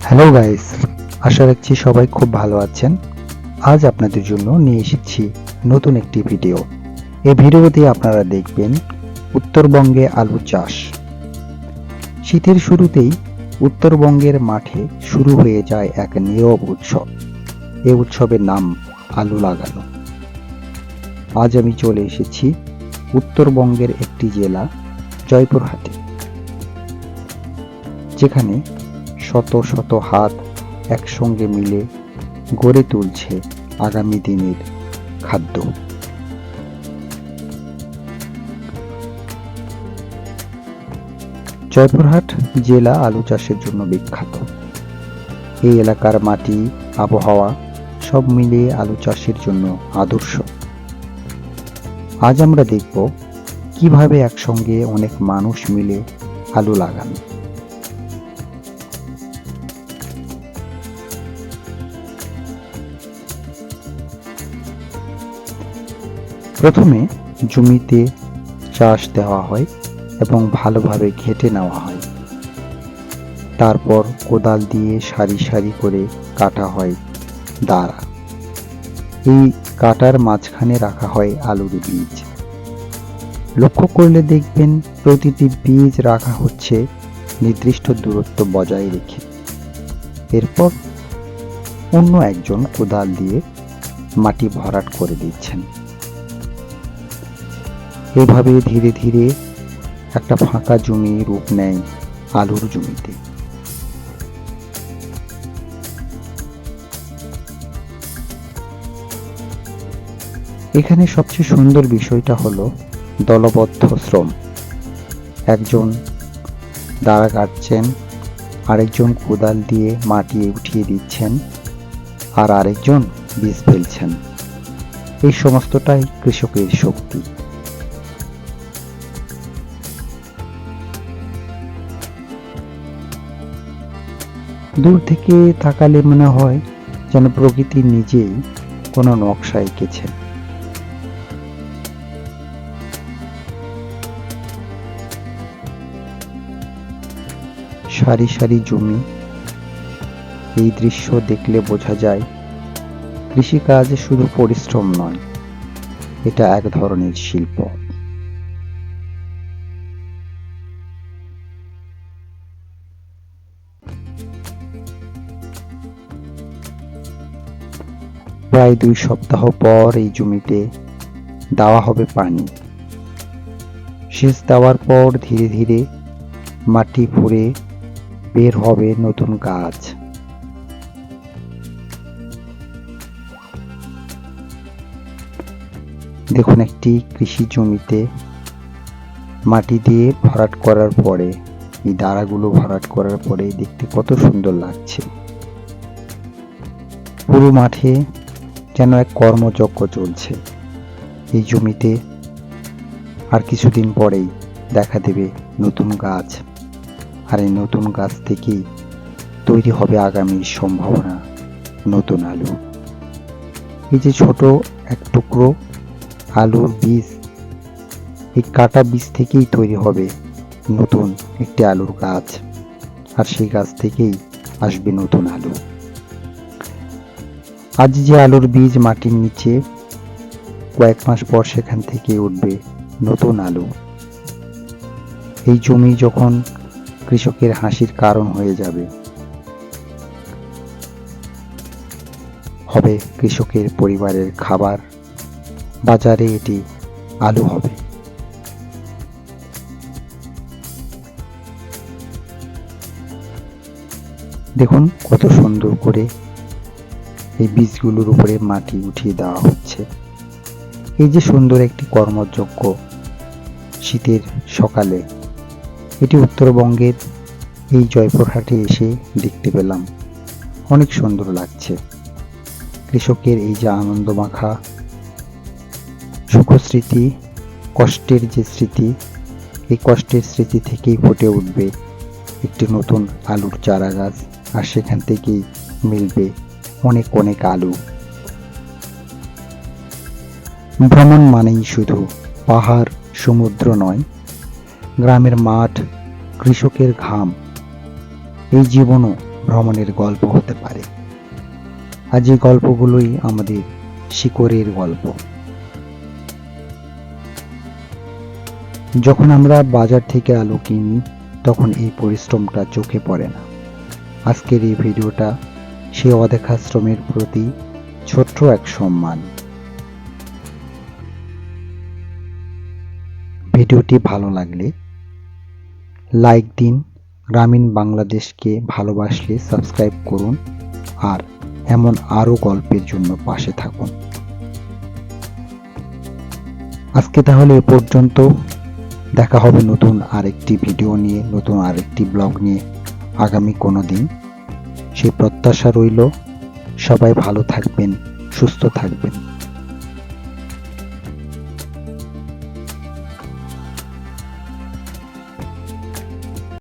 Hello guys, আশা রাখছি সবাই খুব ভালো আছেন। আজ আপনাদের জন্য নিয়ে এসেছি নতুন একটি ভিডিও। এই ভিডিওতে আপনারা দেখবেন উত্তরবঙ্গে আলু চাষ। শীতের শুরুতেই উত্তরবঙ্গের মাঠে শুরু হয়ে যায় এক নীরব উৎসব। এই উৎসবের নাম আলু লাগানো। আজ আমি চলে এসেছি উত্তরবঙ্গের একটি জেলা জয়পুরহাটে, যেখানে শত শত হাত একসঙ্গে মিলে গড়ে তুলছে আগামী দিনের খাদ্য। জয়পুরহাট জেলা আলু চাষের জন্য বিখ্যাত। এই এলাকার মাটি, আবহাওয়া সব মিলিয়ে আলু চাষের জন্য আদর্শ। আজ আমরা দেখব কিভাবে একসঙ্গে অনেক মানুষ মিলে আলু লাগান। প্রথমে জমিতে চাষ দেওয়া হয় এবং ভালোভাবে ঘেঁটে নেওয়া হয়। তারপর কোদাল দিয়ে সারি সারি করে কাটা হয় দাঁড়া। এই কাটার মাঝখানে রাখা হয় আলুর বীজ। লক্ষ্য করলে দেখবেন প্রতিটি বীজ রাখা হচ্ছে নির্দিষ্ট দূরত্ব বজায় রেখে। এরপর অন্য একজন কোদাল দিয়ে মাটি ভরাট করে দিচ্ছেন। এভাবে ধীরে ধীরে একটা ফাঁকা জমি রূপ নেয় আলুর জমিতে। এখানে সবচেয়ে সুন্দর বিষয়টা হলো দলবদ্ধ শ্রম। একজন দাঁড়া কাটছেন, আরেকজন কোদাল দিয়ে মাটি উঠিয়ে দিচ্ছেন, আর আরেকজন বীজ ফেলছেন। এই সমস্তটাই কৃষকের শক্তি। দূর থেকে তাকালে মনে হয় যেন প্রকৃতি নিজেই কোনো নকশা এঁকেছে। সারি সারি জমি। এই দৃশ্য দেখলে বোঝা যায় কৃষিকাজ শুধু পরিশ্রম নয়, এটা এক ধরনের শিল্প। প্রায় 2 সপ্তাহ পর এই জমিতে দেওয়া হবে পানি। সেচ দেওয়ার পর ধীরে ধীরে মাটি ভরে বের হবে নতুন গাছ। দেখুন, একটি কৃষি জমিতে মাটি দিয়ে ভরাট করার পরে, এই দাঁড়াগুলো ভরাট করার পরে দেখতে কত সুন্দর লাগছে। পুরো মাঠে যেন এক কর্মযজ্ঞ চলছে। এই জমিতে আর কিছুদিন পরেই দেখা দেবে নতুন গাছ, আর এই নতুন গাছ থেকেই তৈরি হবে আগামীর সম্ভাবনা নতুন আলু। এই যে ছোট এক টুকরো আলুর বীজ, এই কাটা বীজ থেকেই তৈরি হবে নতুন একটি আলুর গাছ, আর সেই গাছ থেকেই আসবে নতুন আলু। আজ যে আলুর বীজ মাটির নিচে, কয়েক মাস পর সেখান থেকে উঠবে নতুন আলু। এই জমি যখন কৃষকের হাসির কারণ হয়ে যাবে, হবে কৃষকের পরিবারের খাবার, বাজারে এটি আলু হবে। দেখুন কত সুন্দর করে এই বীজগুলোর উপরে মাটি উঠিয়ে দেওয়া হচ্ছে। এই যে সুন্দর একটি কর্মযজ্ঞ শীতের সকালে, এটি উত্তরবঙ্গের এই জয়পুরহাটে এসে দেখতে পেলাম। অনেক সুন্দর লাগছে। কৃষকের এই যে আনন্দ মাখা সুখ স্মৃতি, কষ্টের যে স্মৃতি, এই কষ্টের স্মৃতি থেকেই ফুটে উঠবে একটি নতুন আলুর চারা গাছ, আর সেখান থেকেই মিলবে অনেক অনেক আলু। ভ্রমণ মানেই শুধু পাহাড় সমুদ্র নয়, গ্রামের মাঠ, কৃষকের ঘাম, এই জীবনও ভ্রমণের গল্প হতে পারে। আজ এই গল্পগুলোই আমাদের শিকড়ের গল্প। যখন আমরা বাজার থেকে আলু কিনি তখন এই পরিশ্রমটা চোখে পড়ে না। আজকের এই ভিডিওটা সেই অদেখা শ্রমের প্রতি ছোট্ট এক সম্মান। ভিডিওটি ভালো লাগলে লাইক দিন, গ্রামীণ বাংলাদেশকে ভালোবাসলে সাবস্ক্রাইব করুন, আর এমন আরও গল্পের জন্য পাশে থাকুন। আজকে তাহলে এ পর্যন্ত। দেখা হবে নতুন আরেকটি ভিডিও নিয়ে, নতুন আরেকটি ব্লগ নিয়ে আগামী কোনো দিন। সেই প্রত্যাশা রইল। সবাই ভালো থাকবেন, সুস্থ থাকবেন।